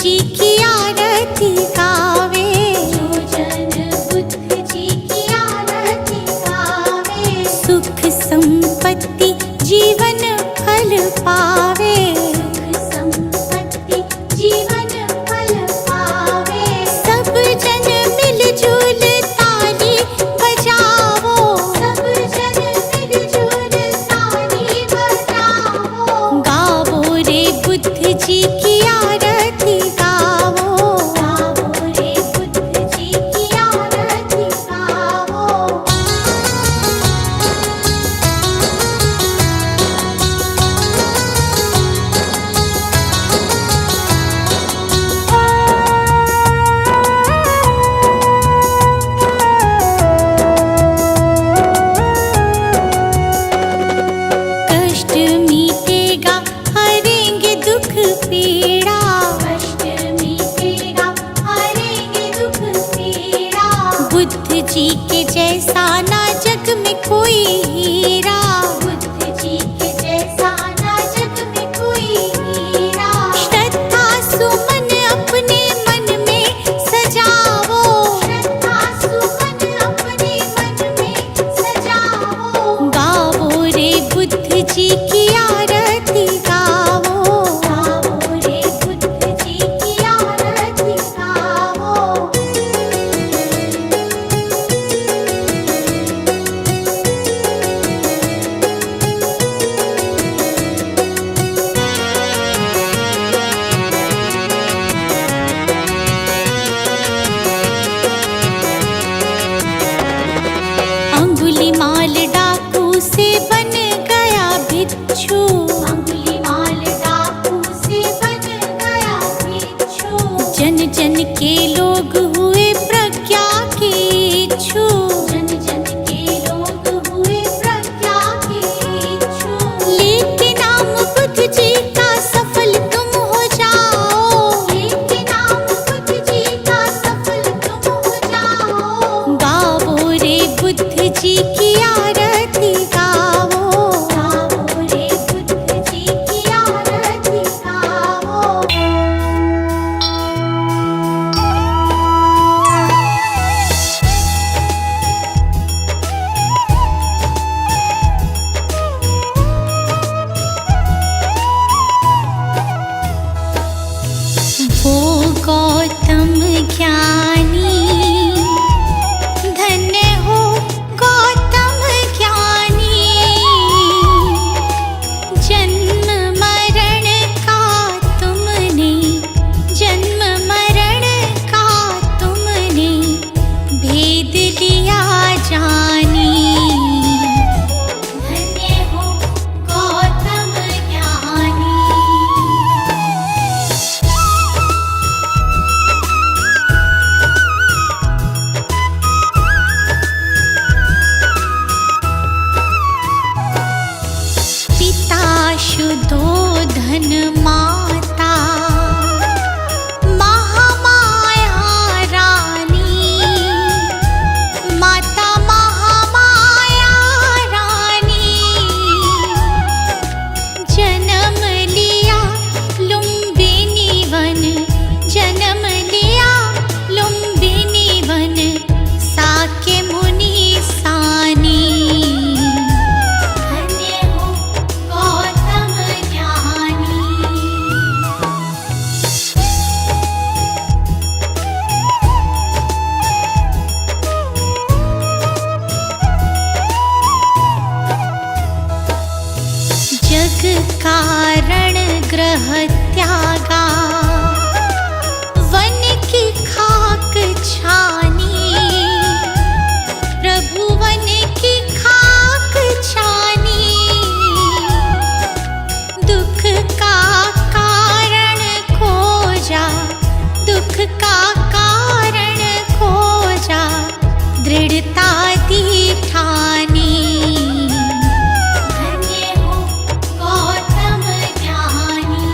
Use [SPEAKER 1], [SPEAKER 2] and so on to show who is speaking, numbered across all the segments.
[SPEAKER 1] जी की आरती गावे,
[SPEAKER 2] जो जन बुद्ध जी की आरती गावे,
[SPEAKER 1] सुख संपत्ति जीवन फल पावे,
[SPEAKER 2] सुख संपत्ति जीवन फल पावे।
[SPEAKER 1] सब जन मिलजुल ताली बजावो,
[SPEAKER 2] सब जन मिलजुल ताली बजावो,
[SPEAKER 1] गावो रे बुद्ध जी की आरती गावो,
[SPEAKER 2] गावो रे बुद्ध जी की आरती गावो।
[SPEAKER 1] कष्ट मिटेगा हरेंगे दुख पीड़ा,
[SPEAKER 2] कष्ट मिटेगा हरेंगे दुख पीड़ा,
[SPEAKER 1] बुद्ध जी के जैसा ना जग में कोई हीरा,
[SPEAKER 2] बुद्ध जी के जैसा ना जग में कोई हीरा।
[SPEAKER 1] श्रद्धा सुमन अपने मन में सजावो,
[SPEAKER 2] श्रद्धा सुमन अपने मन में सजावो,
[SPEAKER 1] गावो रे बुद्ध जी की आरती गावो,
[SPEAKER 2] गावो रे बुद्ध जी की आरती गावो।
[SPEAKER 1] अंगुलीमाल डाकू से बन गया भिक्षु,
[SPEAKER 2] अंगुलीमाल डाकू से बन गया भिक्षु,
[SPEAKER 1] जन जन के लोग हुए प्रज्ञा के इच्छु,
[SPEAKER 2] जन जन के लोग हुए प्रज्ञा के इच्छु।
[SPEAKER 1] लेके नाम बुद्ध जी का सफल तुम हो जाओ,
[SPEAKER 2] लेके नाम बुद्ध जी का सफल तुम हो जाओ,
[SPEAKER 1] गावो रे बुद्ध जी की आरती गावो,
[SPEAKER 2] गावो रे बुद्ध जी की आरती गावो।
[SPEAKER 1] वो गौतम ज्ञानी, धन्य हो गौतम ज्ञानी, जन्म मरण का तुमने, जन्म मरण का तुमने भेद लिया जानी,
[SPEAKER 2] धन्य हो गौतम ज्ञानी।
[SPEAKER 1] पिता शुद्धोधन माता, महामाया रानी, माता महामाया रानी, जन्म लिया लुम्बिनी वन, जन्म लिया लुम्बिनी वन, साके मुनि सानी,
[SPEAKER 2] धन्य हो गौतम ज्ञानी।
[SPEAKER 1] जग कारण ग्रह त्यागा, वन की खाक छानी, प्रभु वन की खाक छानी, दुख का कारण खोजा, दुख का कारण खोजा, दृढ़ता दी ठानी,
[SPEAKER 2] धन्य हो गौतम ज्ञानी।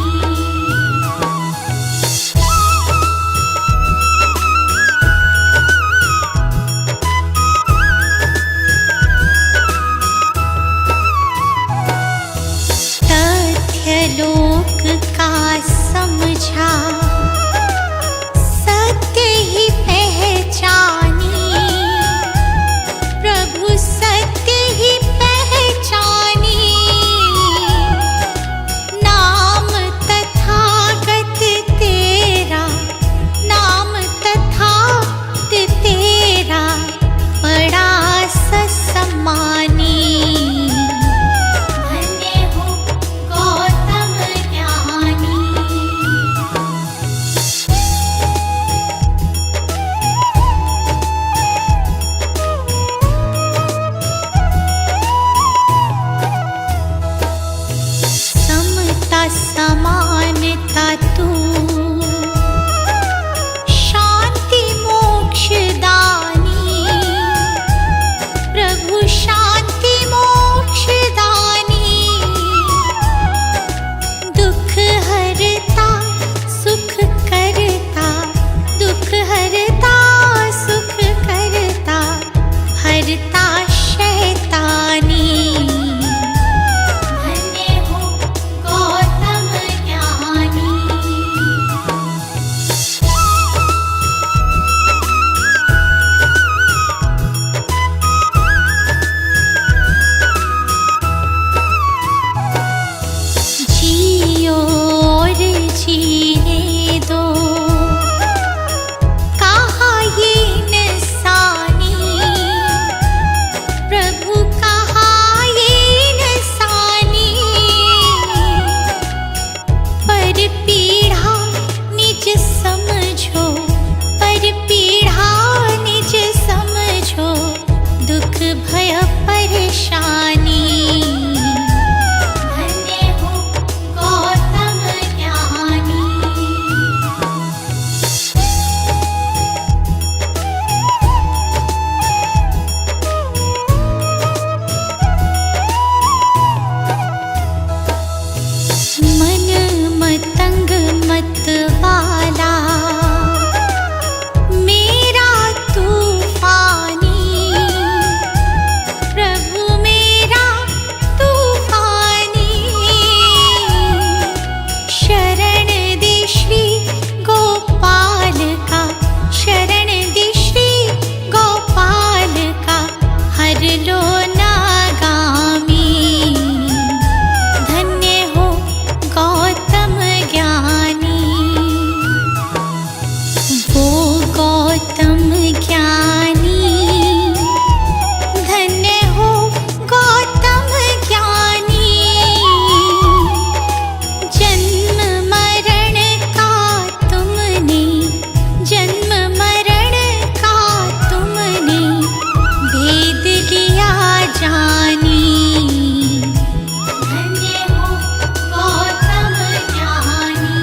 [SPEAKER 1] मत वाला, मेरा तूफानी प्रभु मेरा तूफानी। शरण दे श्री गोपाल का, शरण दे श्री गोपाल का, हर लो नागामी। धन्य हो गौतम ज्ञानी, वो गौतम ज्ञानी। धन्य हो गौतम ज्ञानी। जन्म मरण का तुमने, जन्म मरण का तुमने भेद लिया जानी। धन्य हो गौतम ज्ञानी।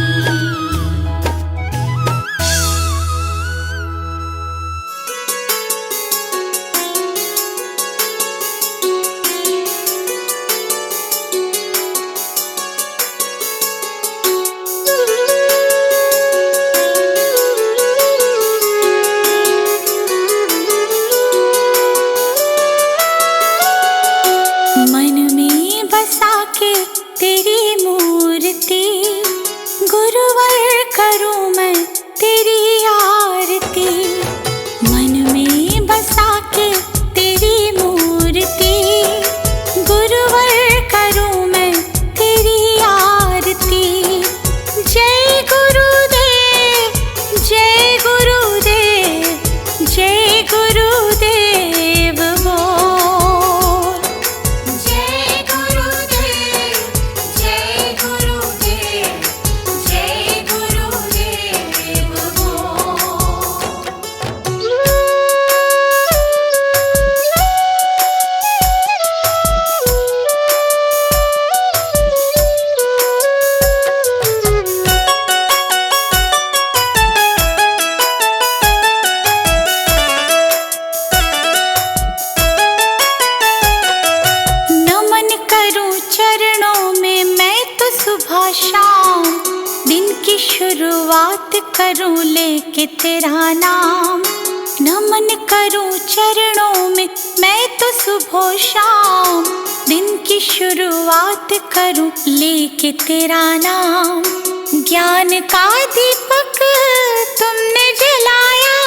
[SPEAKER 1] मन में बसा के तेरी मूर्ति, गुरुवर करूं मैं तेरी आरती। मन में बसा के तेरी मूर्ति, गुरुवर करूं मैं तेरी आरती। जय गुरुदेव, जय गुरुदेव, जय गुरुदेव बोल। जय गुरुदेव, जय गुरुदेव, जय गुरुदेव बोल। नमन करूं चरणों में मैं तो सुबह शाम, दिन की शुरुआत करूं लेके तेरा नाम। नमन करूं चरणों में मैं तो सुबह शाम, दिन की शुरुआत करूं लेके तेरा नाम। ज्ञान का दीपक तुमने जलाया,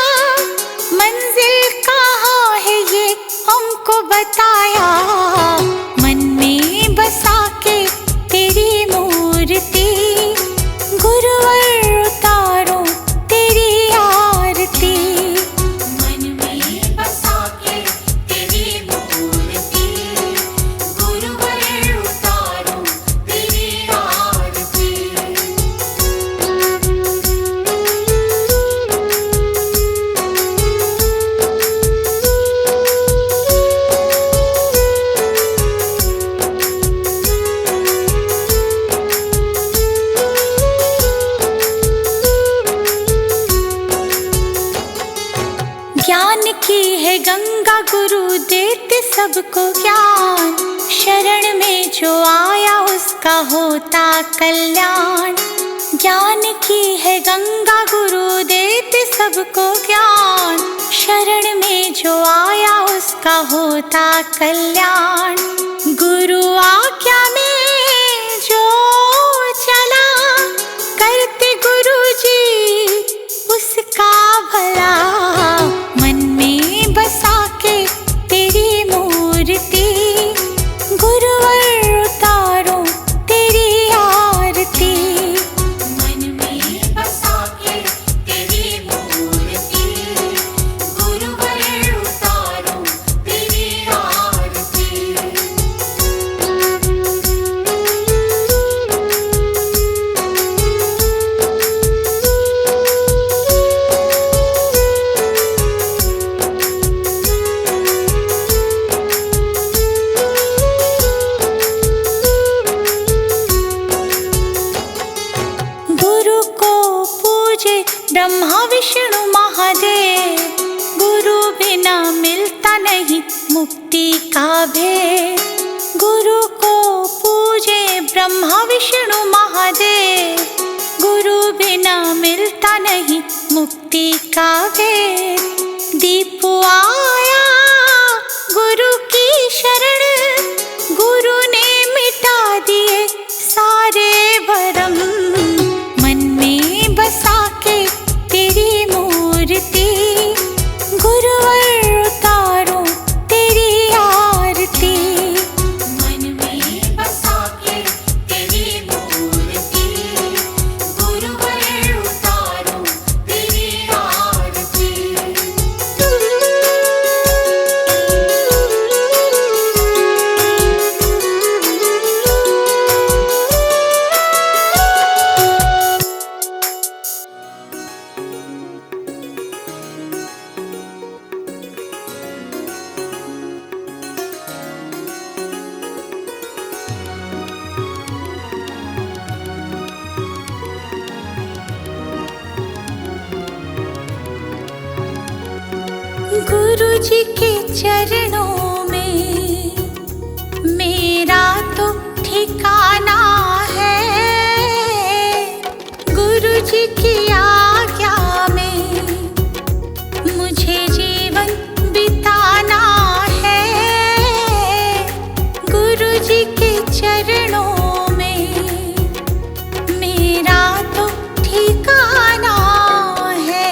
[SPEAKER 1] मंजिल कहाँ है ये हमको बताया। मन में बसा के तेरी मूर्ति, गुरुवर उतारो तेरी आरती। मन में बसा के तेरी मूर्ति, गुरुवर उतारो तेरी आरती। ज्ञान की है गंगा गुरु देते सबको ज्ञान, शरण में जो आया उसका होता कल्याण। ज्ञान की है गंगा गुरु देते सबको ज्ञान, शरण में जो आया उसका होता कल्याण। गुरु आज्ञा में जो चला, करते गुरु जी उसका भला। मन में बसा के तेरी मूर्ति, गुरुवर उतारो तेरी आरती। मन में बसा के तेरी मूर्ति, गुरुवर उतारो तेरी आरती। ब्रह्मा विष्णु महादेव, गुरु बिना मिलता नहीं मुक्ति का भेद। गुरु को पूजे ब्रह्मा विष्णु महादेव, गुरु बिना मिलता नहीं मुक्ति का वेद। दीप आया गुरु की शरण, गुरु ने मिटा दिए सारे भरम। मन में बसा के तेरी मूर्ति, गुरुवर उतारो तेरी आरती। मन में बसा के तेरी मूर्ति, गुरुवर उतारो तेरी आरती। गुरु जी के चरणों में मेरा तो ठिकाना है। गुरु जी की आज्ञा में मुझे जीवन बिताना है। गुरु जी के चरणों में मेरा तो ठिकाना है।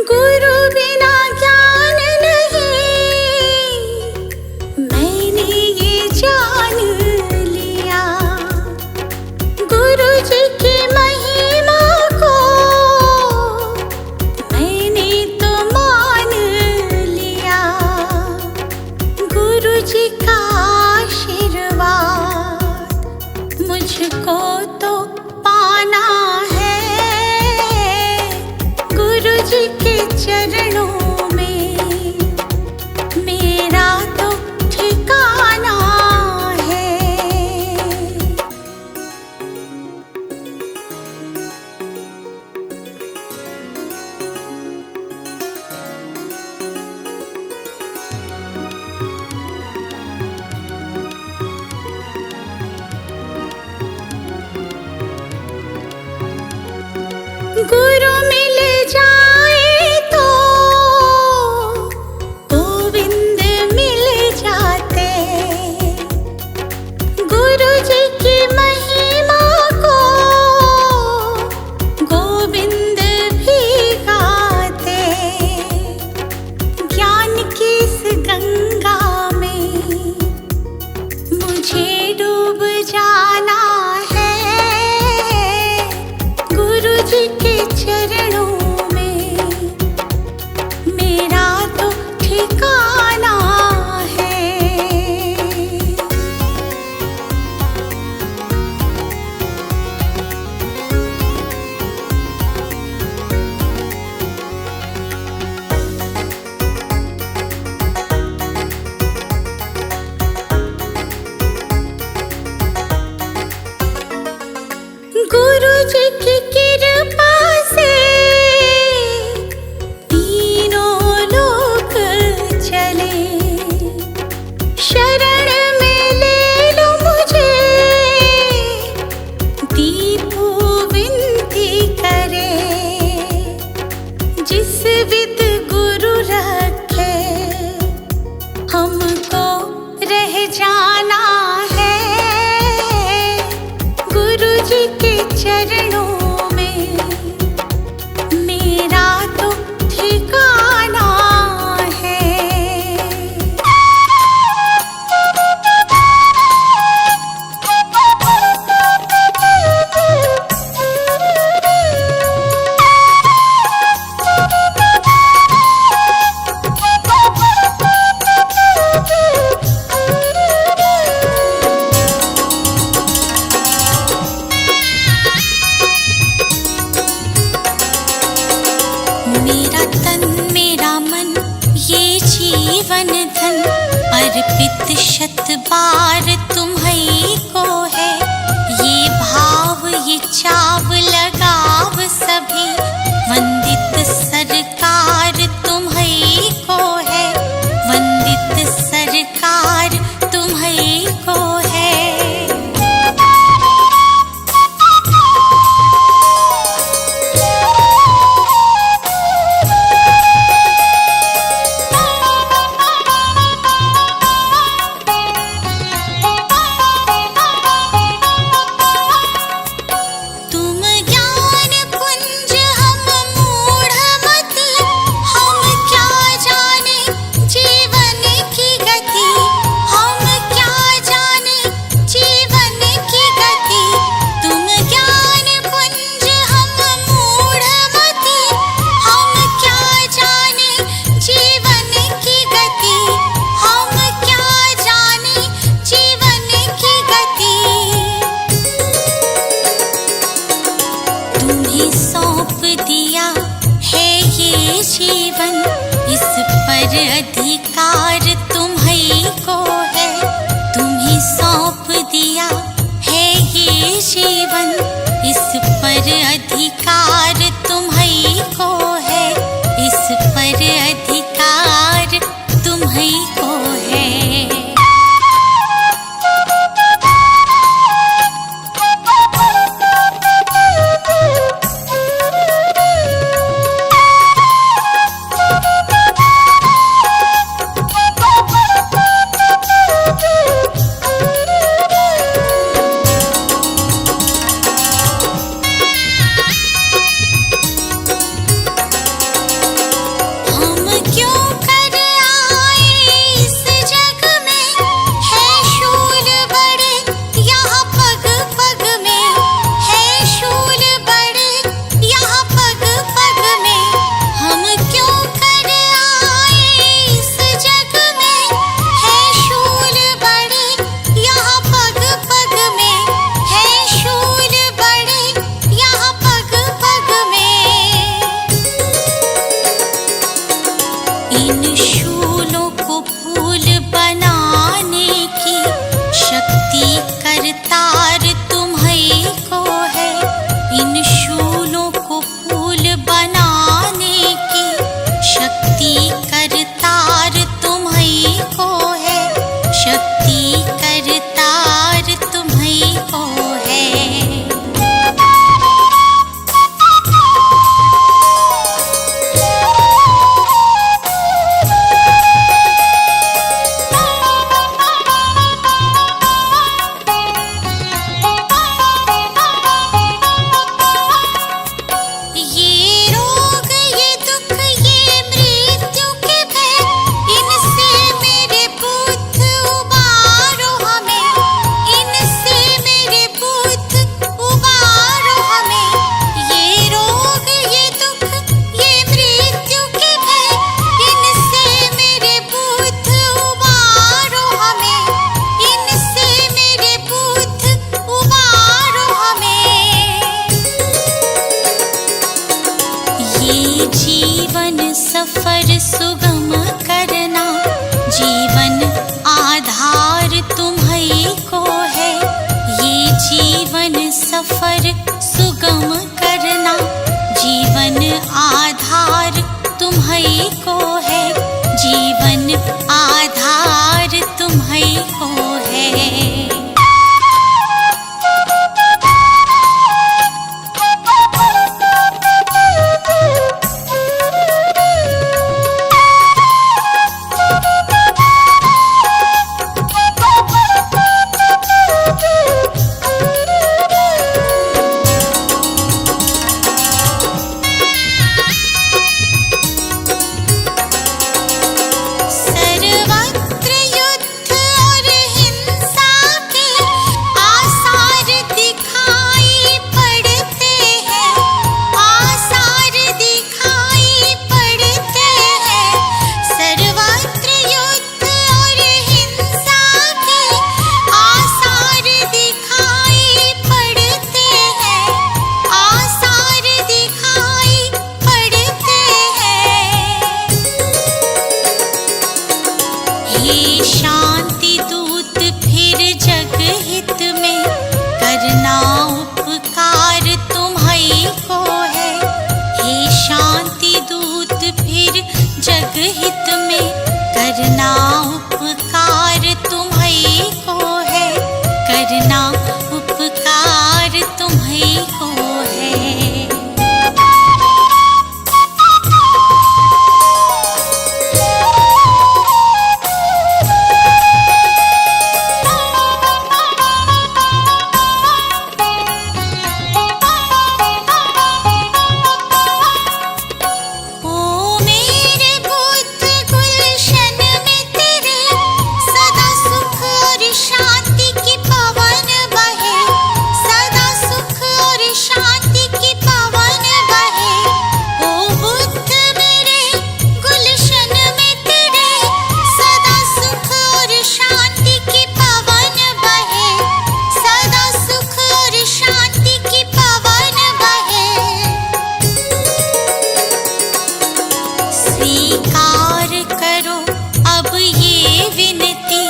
[SPEAKER 1] गुरु बिना ज्ञान नहीं, मैंने ये जान लिया। गुरु जी की महिमा को मैंने तो मान लिया। गुरु जी का आशीर्वाद मुझको तो पाना है। गुरु जी के चरणों में मेरा तो ठिकाना है। गुरु मिल जाए तो गोविंद मिल जाते। गुरु जी की महिमा को गोविंद भी गाते। ज्ञान की इस गंगा में मुझे डूब जाना है। गुरु जी के चरणों में मेरा तो ठिकाना है। गुरु जी की कृपा से तीनों लोक चले। शरण में ले लो मुझे, दीपू विनती करे। जिस विद गुरु रखे हमको रह जाना है। गुरु जी के चरणों में मेरा तो ठिकाना है। अर्पित शत बार तुम्हीं को है, ये भाव ये चाव लगाव सभी। वंदित सरकार तुम्हीं को है, वंदित सरकार तुम्हीं को है। जीवन इस पर अधिकार तुम्हीं को है, तुम्हीं सौंप दिया है ये जीवन। इस पर अधिकार तुम्हीं को है, इस पर अधिकार तुम्हीं को है। इन शूलों को फूल बनाने की शक्ति करतार तुम्हीं को है। इन शूलों को फूल बनाने की शक्ति करतार तुम्हीं को है, शक्ति करतार तुम्हीं को है। जीवन सफर सुगम करना, जीवन आधार तुम्हीं को है। ये जीवन सफर सुगम करना, जीवन आधार तुम्हीं को है, जीवन आधार तुम्हीं को है। शांति दूत फिर जग हित में करना उपकार तुम्हीं को है। हे शांति दूत फिर जग हित में करना उपकार तुम्हीं को है। करना उपकार तुम्हीं को है। स्वीकार करो अब ये विनती,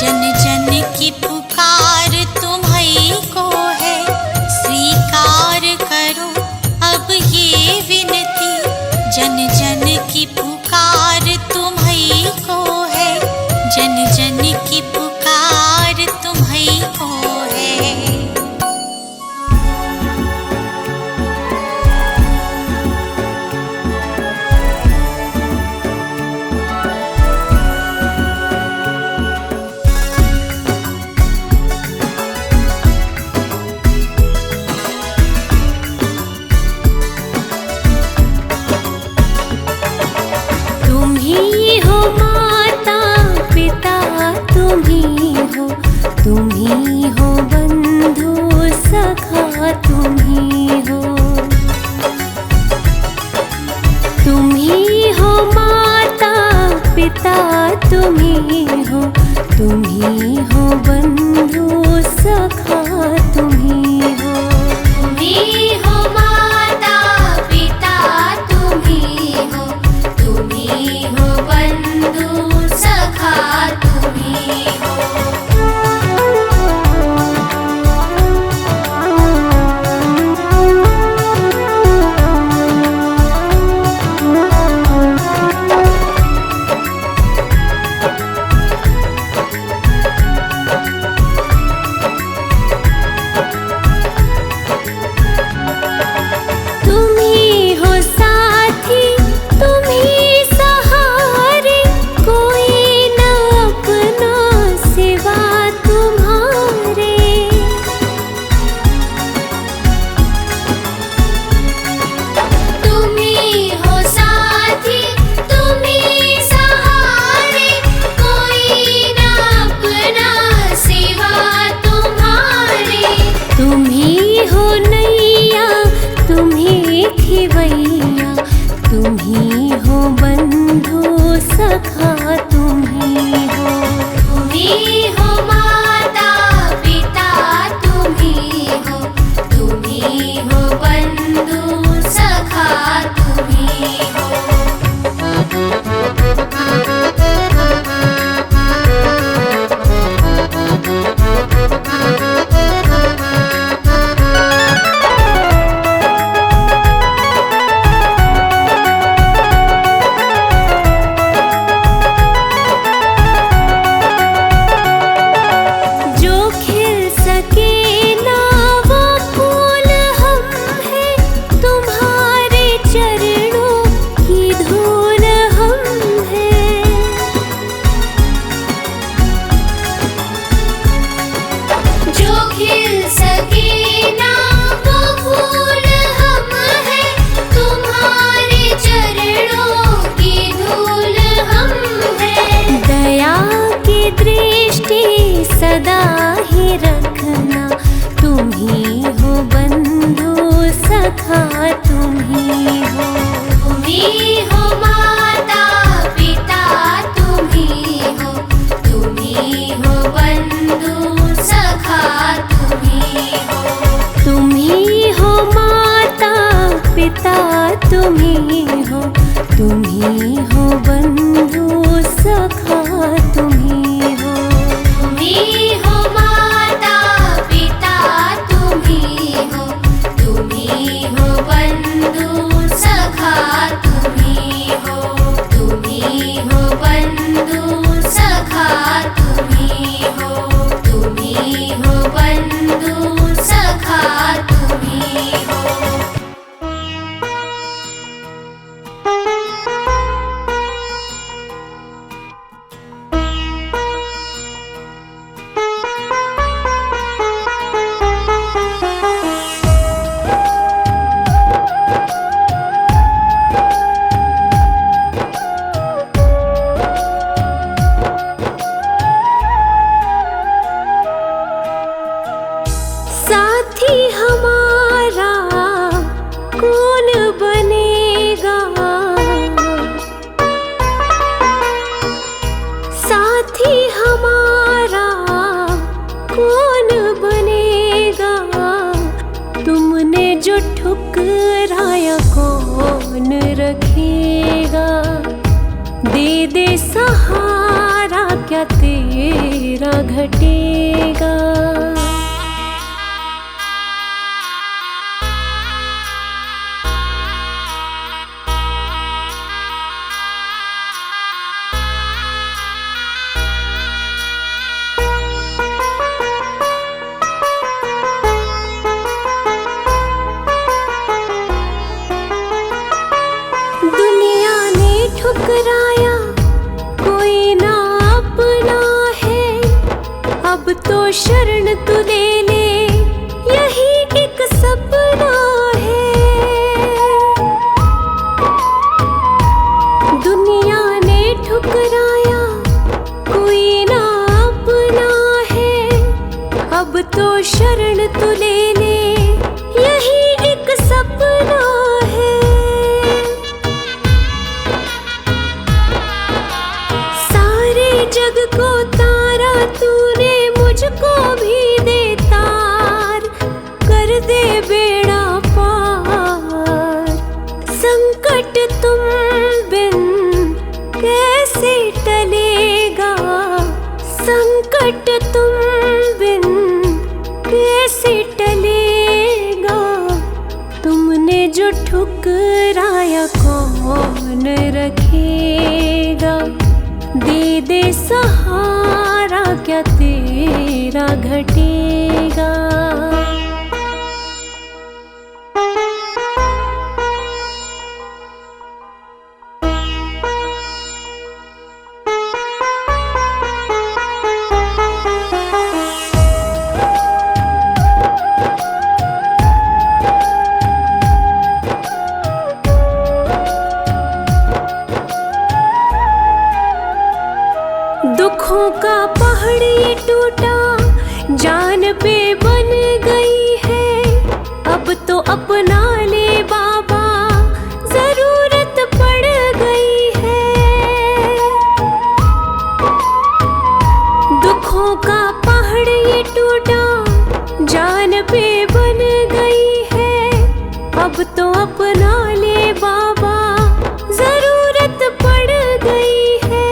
[SPEAKER 1] जन जन की पुकार तुम्हीं को है। स्वीकार करो अब ये विनती, जन जन की पुकार तुम्हीं को है। जन जन की पुकार तुम्हीं को है।
[SPEAKER 3] तुम्हीं हो माता पिता, तुम्हीं हो बंधु सखा, तुम्हीं हो माता पिता, तुम्हीं हो बंधु सखा, तुम्हीं हो माता पिता, तुम्हीं हो बंधु सखा, तुम्हीं हो। तुम्हीं हो बंधु सखा, तुम्हीं हो माता पिता, तुम्हीं हो बंधु सखा, तुम्हीं हो। सदा ही रखना, तुम्हीं हो बंधु सखा, तुम्हीं हो माता पिता, तुम्हीं हो बंधु सखा, तुम्हीं हो माता पिता, तुम्हीं हो बंधु सखा, तुम्हीं कौन रखेगा। दे दे सहारा क्या तेरा घटेगा। दुनिया ने ठुकराया कोई ना अपना है। अब तो शरण तू ले ले यही एक सपना है। दुनिया ने ठुकराया कोई ना अपना है। अब तो शरण तू ले ले यही एक सपना है। सारे जग को तारा तूने मुझको भी दे तार। कर दे बेड़ा पार। संकट तुम बिन कैसे टलेगा। संकट तुम बिन कैसे टलेगा। तुमने जो ठुकराया कौन रखेगा। दे दे सहारा क्या तेरा घटेगा। दुखों का पहाड़ ये टूटा जान पे बन गई है। अब तो अपना ले बाबा जरूरत पड़ गई है। दुखों का पहाड़ ये टूटा जान पे बन गई है। अब तो अपना ले बाबा जरूरत पड़ गई है।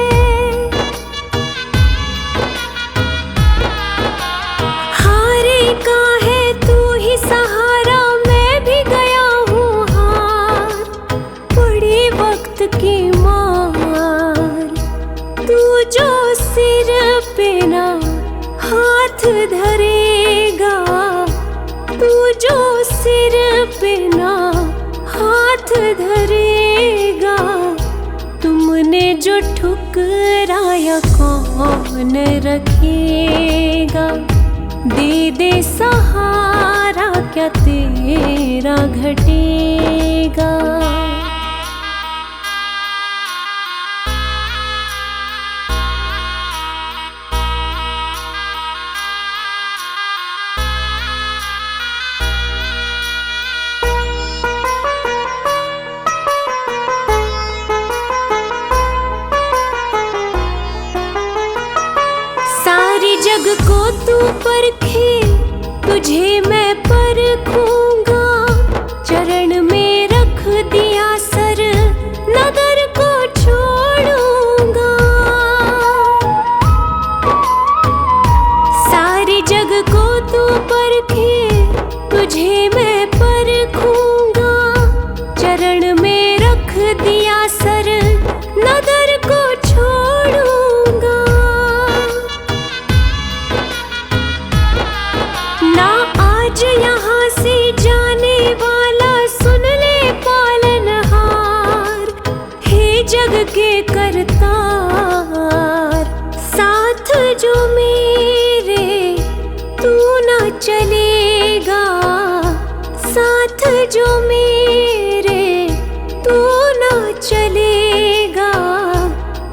[SPEAKER 3] का है तू ही सहारा मैं भी गया हूँ हार। पड़ी वक्त की मार तू जो सिर पे ना हाथ धरेगा। तू जो सिर पे ना हाथ धरेगा। तुमने जो ठुकराया कौन रखेगा। दे दे सहारा क्या तेरा घटेगा। सारी जग को तू परखे तुझे मैं परखूंगा। चरण में रख दिया सर नगर को छोड़ूंगा। सारी जग को तू परखे तुझे मैं परखूंगा। चरण में रख दिया सर नगर को छोड़ूंगा। ना आज यहाँ से जाने वाला सुन ले पालनहार। हे जग के करतार साथ जो मेरे तू ना चलेगा। साथ जो मेरे तू ना चलेगा।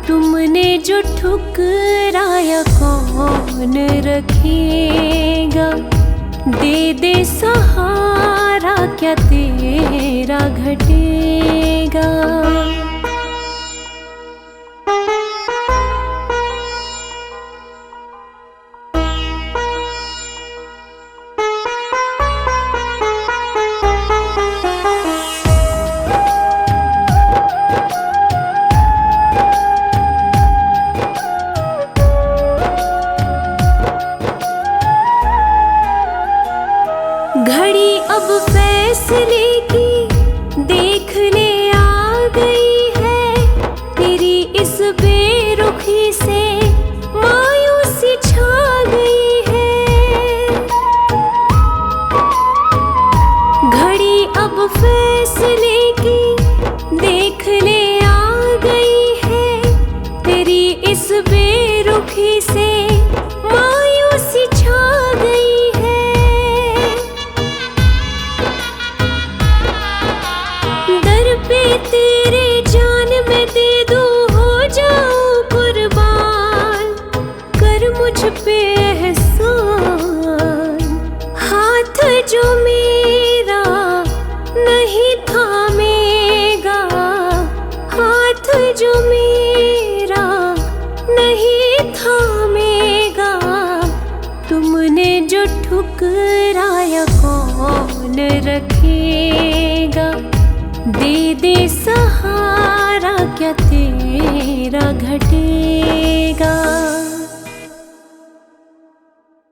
[SPEAKER 3] तुमने जो ठुकराया कौन रखेगा। दे दे सहारा क्या तेरा घटेगा। फैसले की देख ले आ गई है, तेरी इस बेरुखी से मायूसी छा गई है। घड़ी अब फैसले की देख ले आ गई है, तेरी इस बेरुखी से मायूसी छा गई है। दर पे तेरे जान में दे दूं, हो जाऊं कुर्बान, कर मुझ पे एहसान। हाथ जो मेरा नहीं थामेगा, हाथ जो मेरा नहीं थामेगा, तुमने जो ठुकराया कौन रखेगा। दे दे सहारा क्या तेरा घटेगा।